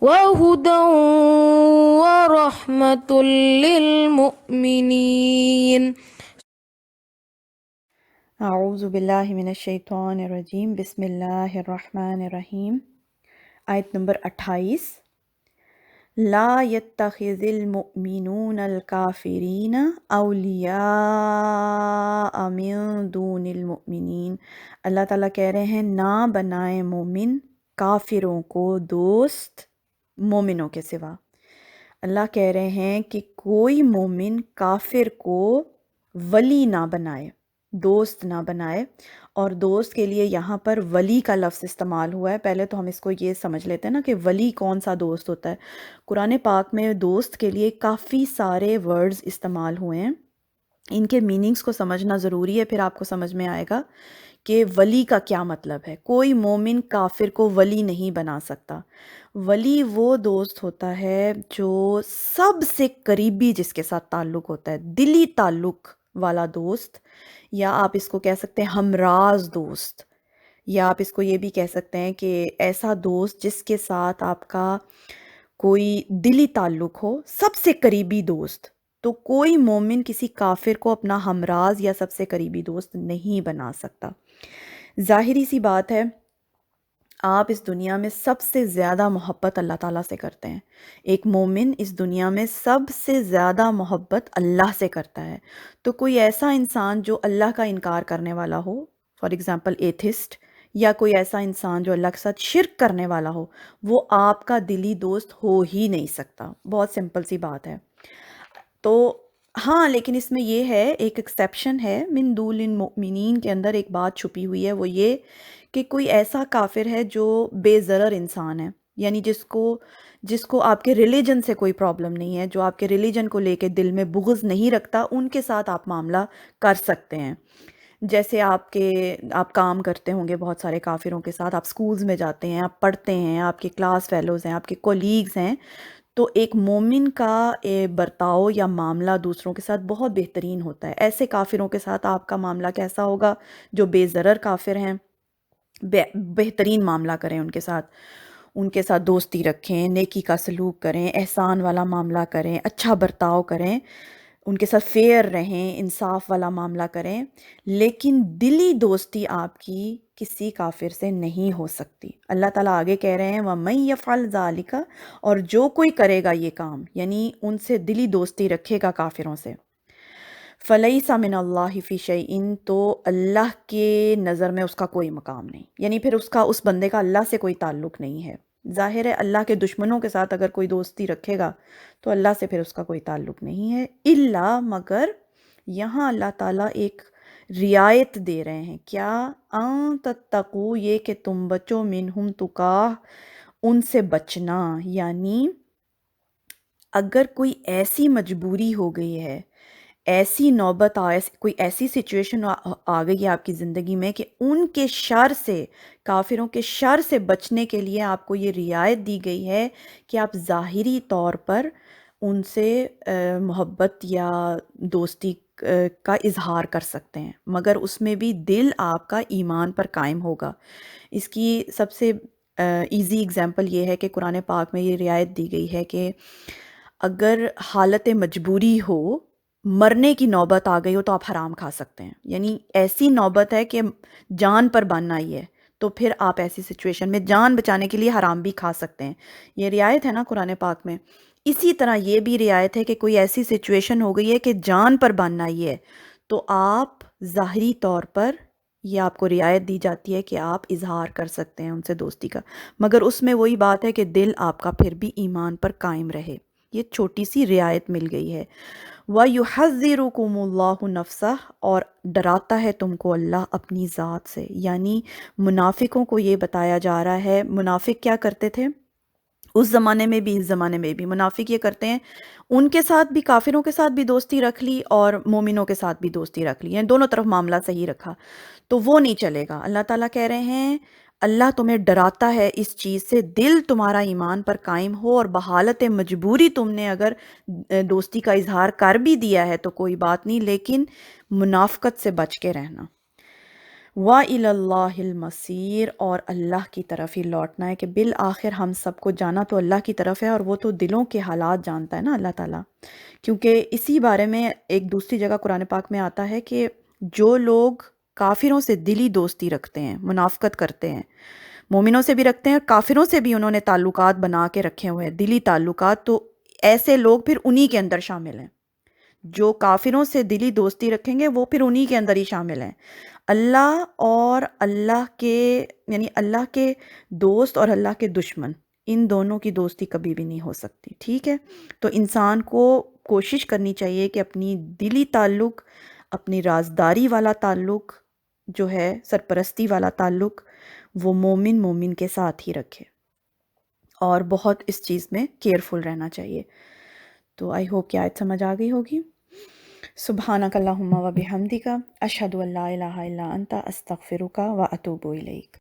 وهدى ورحمة للمؤمنين. اعوذ باللہ من الشیطان الرجیم، بسم اللہ الرحمن الرحیم۔ آیت نمبر 28۔ لا يتخذ المؤمنون الکافرین اولیاء من دون المؤمنین۔ اللہ تعالیٰ کہہ رہے ہیں نہ بنائیں مومن کافروں کو دوست مومنوں کے سوا۔ اللہ کہہ رہے ہیں کہ کوئی مومن کافر کو ولی نہ بنائے، دوست نہ بنائے۔ اور دوست کے لیے یہاں پر ولی کا لفظ استعمال ہوا ہے۔ پہلے تو ہم اس کو یہ سمجھ لیتے ہیں نا کہ ولی کون سا دوست ہوتا ہے۔ قرآن پاک میں دوست کے لیے کافی سارے ورڈز استعمال ہوئے ہیں، ان کے میننگز کو سمجھنا ضروری ہے، پھر آپ کو سمجھ میں آئے گا کہ ولی کا کیا مطلب ہے۔ کوئی مومن کافر کو ولی نہیں بنا سکتا۔ ولی وہ دوست ہوتا ہے جو سب سے قریبی جس کے ساتھ تعلق ہوتا ہے، دلی تعلق والا دوست، یا آپ اس کو کہہ سکتے ہیں ہمراز دوست، یا آپ اس کو یہ بھی کہہ سکتے ہیں کہ ایسا دوست جس کے ساتھ آپ کا کوئی دلی تعلق ہو، سب سے قریبی دوست۔ تو کوئی مومن کسی کافر کو اپنا ہمراز یا سب سے قریبی دوست نہیں بنا سکتا۔ ظاہری سی بات ہے، آپ اس دنیا میں سب سے زیادہ محبت اللہ تعالیٰ سے کرتے ہیں۔ ایک مومن اس دنیا میں سب سے زیادہ محبت اللہ سے کرتا ہے۔ تو کوئی ایسا انسان جو اللہ کا انکار کرنے والا ہو، فار ایگزامپل ایتھسٹ، یا کوئی ایسا انسان جو اللہ کے ساتھ شرک کرنے والا ہو، وہ آپ کا دلی دوست ہو ہی نہیں سکتا۔ بہت سمپل سی بات ہے۔ تو ہاں، لیکن اس میں یہ ہے، ایک ایکسیپشن ہے، من دون المؤمنین کے اندر ایک بات چھپی ہوئی ہے، وہ یہ کہ کوئی ایسا کافر ہے جو بے ضرر انسان ہے، یعنی جس کو آپ کے ریلیجن سے کوئی پرابلم نہیں ہے، جو آپ کے ریلیجن کو لے کے دل میں بغض نہیں رکھتا، ان کے ساتھ آپ معاملہ کر سکتے ہیں۔ جیسے آپ کام کرتے ہوں گے بہت سارے کافروں کے ساتھ، آپ سکولز میں جاتے ہیں، آپ پڑھتے ہیں، آپ کے کلاس فیلوز ہیں، آپ کے کولیگز ہیں، تو ایک مومن کا برتاؤ یا معاملہ دوسروں کے ساتھ بہت بہترین ہوتا ہے۔ ایسے کافروں کے ساتھ آپ کا معاملہ کیسا ہوگا؟ جو بے ضرر کافر ہیں، بہترین معاملہ کریں ان کے ساتھ دوستی رکھیں، نیکی کا سلوک کریں، احسان والا معاملہ کریں، اچھا برتاؤ کریں، ان کے ساتھ فیئر رہیں، انصاف والا معاملہ کریں۔ لیکن دلی دوستی آپ کی کسی کافر سے نہیں ہو سکتی۔ اللہ تعالیٰ آگے کہہ رہے ہیں وَمَن يَفْعَلْ ذَلِكَ، اور جو کوئی کرے گا یہ کام، یعنی ان سے دلی دوستی رکھے گا کافروں سے، فَلَيْسَ مِنَ اللَّهِ فِي شَيْءٍ، تو اللہ کے نظر میں اس کا کوئی مقام نہیں، یعنی پھر اس بندے کا اللہ سے کوئی تعلق نہیں ہے۔ ظاہر ہے اللہ کے دشمنوں کے ساتھ اگر کوئی دوستی رکھے گا تو اللہ سے پھر اس کا کوئی تعلق نہیں ہے، الا، مگر یہاں اللہ تعالیٰ ایک رعایت دے رہے ہیں، کیا؟ ان تتقو، یہ کہ تم بچو، منہم تقاہ، ان سے بچنا، یعنی اگر کوئی ایسی مجبوری ہو گئی ہے، ایسی نوبت کوئی ایسی سچویشن آ گئی ہے آپ کی زندگی میں کہ ان کے شر سے، کافروں کے شر سے بچنے کے لیے آپ کو یہ رعایت دی گئی ہے کہ آپ ظاہری طور پر ان سے محبت یا دوستی کا اظہار کر سکتے ہیں، مگر اس میں بھی دل آپ کا ایمان پر قائم ہوگا۔ اس کی سب سے ایزی اگزامپل یہ ہے کہ قرآن پاک میں یہ رعایت دی گئی ہے کہ اگر حالت مجبوری ہو، مرنے کی نوبت آ گئی ہو، تو آپ حرام کھا سکتے ہیں، یعنی ایسی نوبت ہے کہ جان پر بن آئی ہے، تو پھر آپ ایسی سچویشن میں جان بچانے کے لیے حرام بھی کھا سکتے ہیں۔ یہ رعایت ہے نا قرآن پاک میں۔ اسی طرح یہ بھی رعایت ہے کہ کوئی ایسی سچویشن ہو گئی ہے کہ جان پر بن آئی ہے، تو آپ ظاہری طور پر یہ آپ کو رعایت دی جاتی ہے کہ آپ اظہار کر سکتے ہیں ان سے دوستی کا، مگر اس میں وہی بات ہے کہ دل آپ کا پھر بھی ایمان پر قائم رہے۔ یہ چھوٹی سی رعایت مل گئی ہے۔ وَيُحَذِّرُكُمُ اللَّهُ نَفْسَهُ، اور ڈراتا ہے تم کو اللہ اپنی ذات سے، یعنی منافقوں کو یہ بتایا جا رہا ہے۔ منافق کیا کرتے تھے اس زمانے میں بھی، اس زمانے میں بھی منافق یہ کرتے ہیں، ان کے ساتھ بھی، کافروں کے ساتھ بھی دوستی رکھ لی اور مومنوں کے ساتھ بھی دوستی رکھ لی، یعنی دونوں طرف معاملہ صحیح رکھا، تو وہ نہیں چلے گا۔ اللہ تعالیٰ کہہ رہے ہیں اللہ تمہیں ڈراتا ہے اس چیز سے، دل تمہارا ایمان پر قائم ہو، اور بحالت مجبوری تم نے اگر دوستی کا اظہار کر بھی دیا ہے تو کوئی بات نہیں، لیکن منافقت سے بچ کے رہنا۔ وا الَّللَّهِ المصیر، اور اللہ کی طرف ہی لوٹنا ہے، کہ بالآخر ہم سب کو جانا تو اللہ کی طرف ہے، اور وہ تو دلوں کے حالات جانتا ہے نا اللہ تعالیٰ۔ کیونکہ اسی بارے میں ایک دوسری جگہ قرآن پاک میں آتا ہے کہ جو لوگ کافروں سے دلی دوستی رکھتے ہیں، منافقت کرتے ہیں، مومنوں سے بھی رکھتے ہیں اور کافروں سے بھی انہوں نے تعلقات بنا کے رکھے ہوئے ہیں، دلی تعلقات، تو ایسے لوگ پھر انہی کے اندر شامل ہیں۔ جو کافروں سے دلی دوستی رکھیں گے وہ پھر انہی کے اندر ہی شامل ہیں۔ اللہ اور اللہ کے، یعنی اللہ کے دوست اور اللہ کے دشمن، ان دونوں کی دوستی کبھی بھی نہیں ہو سکتی، ٹھیک ہے؟ تو انسان کو کوشش کرنی چاہیے کہ اپنی دلی تعلق، اپنی رازداری والا تعلق جو ہے، سرپرستی والا تعلق، وہ مومن مومن کے ساتھ ہی رکھے، اور بہت اس چیز میں کیئرفل رہنا چاہیے۔ تو آئی ہوپ کہ آیت سمجھ آ گئی ہوگی۔ سبحانک اللہم و بحمدک، اشہد ان لا الہ الا انت، استغفرک و اتوب الیک۔